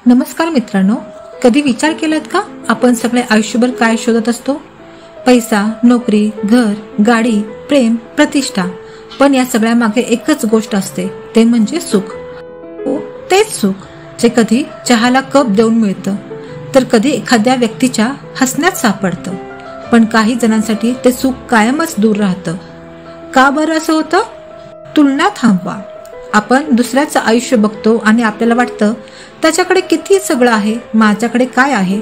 नमस्कार मित्रांनो, कधी विचार केलात का आपण सगळे आयुष्यभर काय शोधत असतो? पैसा, नोकरी, घर, गाडी, प्रेम, प्रतिष्ठा. पण या सगळ्या मागे एकच गोष्ट असते, ते म्हणजे सुख. तेच सुख जे कधी चहाला कप देऊन मिळतं, तर कधी एखाद्या व्यक्तीच्या हसण्यात सापडतं. पण काही जणांसाठी ते सुख कायमच दूर राहतं. का बरं असं होतं? तुलना थांबवा. आपण दुसऱ्याचं आयुष्य बघतो आणि आपल्याला वाटतं त्याच्याकडे किती सगळं आहे, माझ्याकडे काय आहे.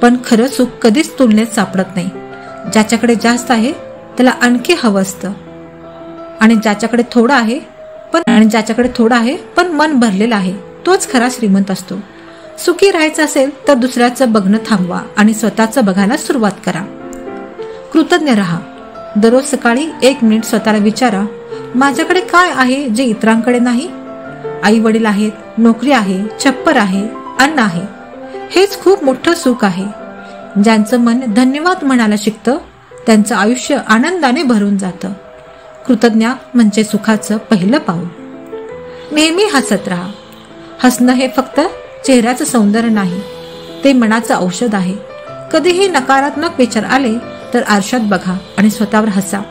पण खरं सुख कधीच तुलनेत सापडत नाही. ज्याच्याकडे जास्त आहे त्याला आणखी हवं असतं, आणि ज्याच्याकडे थोडं आहे पण मन भरलेलं आहे, तोच खरा श्रीमंत असतो. सुखी राहायचं असेल तर दुसऱ्याचं बघणं थांबवा आणि स्वतःचं बघायला सुरुवात करा. कृतज्ञ राहा. दररोज सकाळी 1 मिनिट स्वतःला विचारा, माझ्याकडे काय आहे जे इतरांकडे नाही? आई वडील आहेत, नोकरी आहे, छप्पर आहे, अन्न आहे. हेच खूप मोठं सुख आहे. ज्यांचं मन धन्यवाद म्हणायला शिकतं त्यांचं आयुष्य आनंदाने भरून जातं. कृतज्ञ म्हणजे सुखाचं पहिलं पाऊल. नेहमी हसत राहा. हसणं हे फक्त चेहऱ्याचं सौंदर्य नाही, ते मनाचं औषध आहे. कधीही नकारात्मक विचार आले तर आरशात बघा आणि स्वतःवर हसा.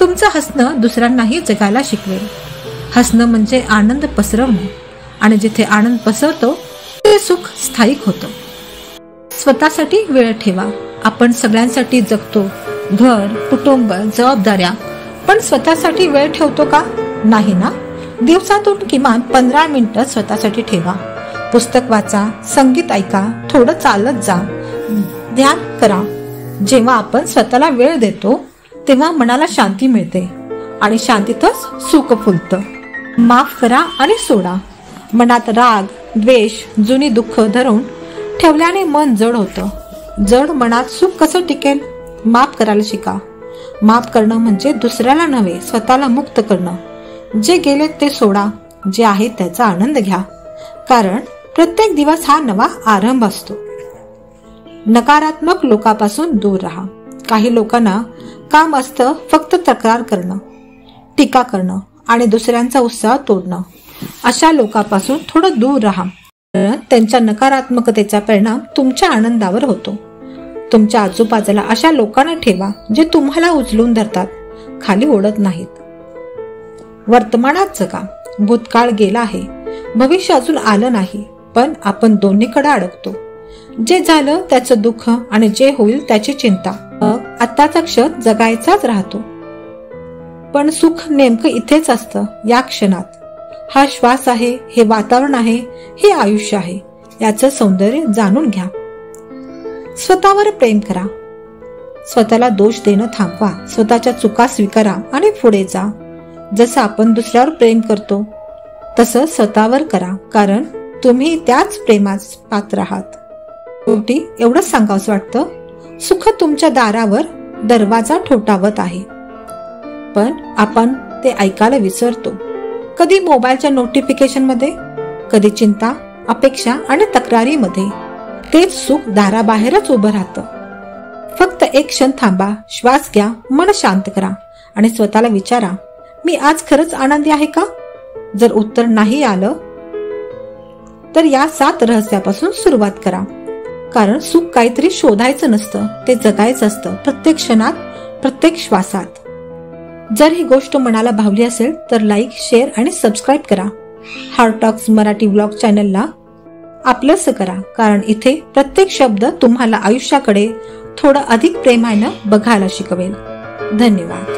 तुमचं हसणं दुसऱ्यांनाही जगायला शिकवेल. हसणं म्हणजे आनंद पसरवणे, आणि जिथे आनंद पसरतो ते सुख स्थायिक होतं. स्वतःसाठी वेळ ठेवा. आपण सगळ्यांसाठी जगतो, घर, कुटुंब, जबाबदाऱ्या, पण स्वतःसाठी वेळ ठेवतो का? नाही ना. दिवसातून किमान 15 मिनिटं स्वतःसाठी ठेवा. पुस्तक वाचा, संगीत ऐका, थोडं चालत जा, ध्यान करा. जेव्हा आपण स्वतःला वेळ देतो तेव्हा मनाला शांती मिळते, आणि शांतीतच सुख फुलतं. माफ करा आणि सोडा. मनात राग, द्वेष, जुनी दुःख धरून ठेवल्याने मन जड होतं. जड मनात सुख कसं टिकेल? माफ करायला शिका. माफ करणं म्हणजे दुसऱ्याला नव्हे, स्वतःला मुक्त करणं. जे गेले ते सोडा, जे आहे त्याचा आनंद घ्या, कारण प्रत्येक दिवस हा नवा आरंभ असतो. नकारात्मक लोकांपासून दूर राहा. काही लोकांना काम असतं फक्त तक्रार करणं, टीका करणं आणि दुसऱ्यांचा उत्साह तोडणं. अशा लोकांपासून थोडं दूर राहा. त्यांच्या नकारात्मकतेचा परिणाम तुमच्या आनंदावर होतो. तुमच्या आजूबाजूला अशा लोकांना ठेवा जे तुम्हाला उचलून धरतात, खाली ओढत नाहीत. वर्तमानात जगा. भूतकाळ गेला आहे, भविष्य अजून आलं नाही, पण आपण दोन्हीकडे अडकतो. जे झालं त्याचं दुःख आणि जे होईल त्याची चिंता. आत्ताचा क्षण जगायचाच राहतो, पण सुख नेमकं इथेच असतं, या क्षणात. हा श्वास आहे, हे वातावरण आहे, हे आयुष्य आहे. याचं सौंदर्य जाणून घ्या. स्वतःवर प्रेम करा. स्वतःला दोष देणं थांबवा. स्वतःच्या चुका स्वीकारा आणि पुढे जा. जसं आपण दुसऱ्यावर प्रेम करतो तसं स्वतःवर करा, कारण तुम्ही त्याच प्रेमास पात्र आहात. शेवटी एवढंच सांगावंसं वाटतं, सुख तुमच्या दारावर दरवाजा ठोठावत आहे, पण आपण ते ऐकायला विसरतो. कधी मोबाईलच्या नोटिफिकेशन मध्ये, कधी चिंता, अपेक्षा आणि तक्रारीमध्ये. तेच सुख दाराबाहेरच उभं राहतं. फक्त एक क्षण थांबा, श्वास घ्या, मन शांत करा आणि स्वतःला विचारा, मी आज खरंच आनंदी आहे का? जर उत्तर नाही आलं तर या 7 रहस्यापासून सुरुवात करा. कारण सुख काहीतरी शोधायचं नसतं, ते जगायचं असतं, प्रत्येक क्षणात, प्रत्येक श्वासात. जर ही गोष्ट मनाला भावली असेल तर लाईक, शेअर आणि सबस्क्राईब करा. हार्ट टॉक्स मराठी व्लॉग चॅनलला आपलंसं करा, कारण इथे प्रत्येक शब्द तुम्हाला आयुष्याकडे थोडं अधिक प्रेमानं बघायला शिकवेल. धन्यवाद.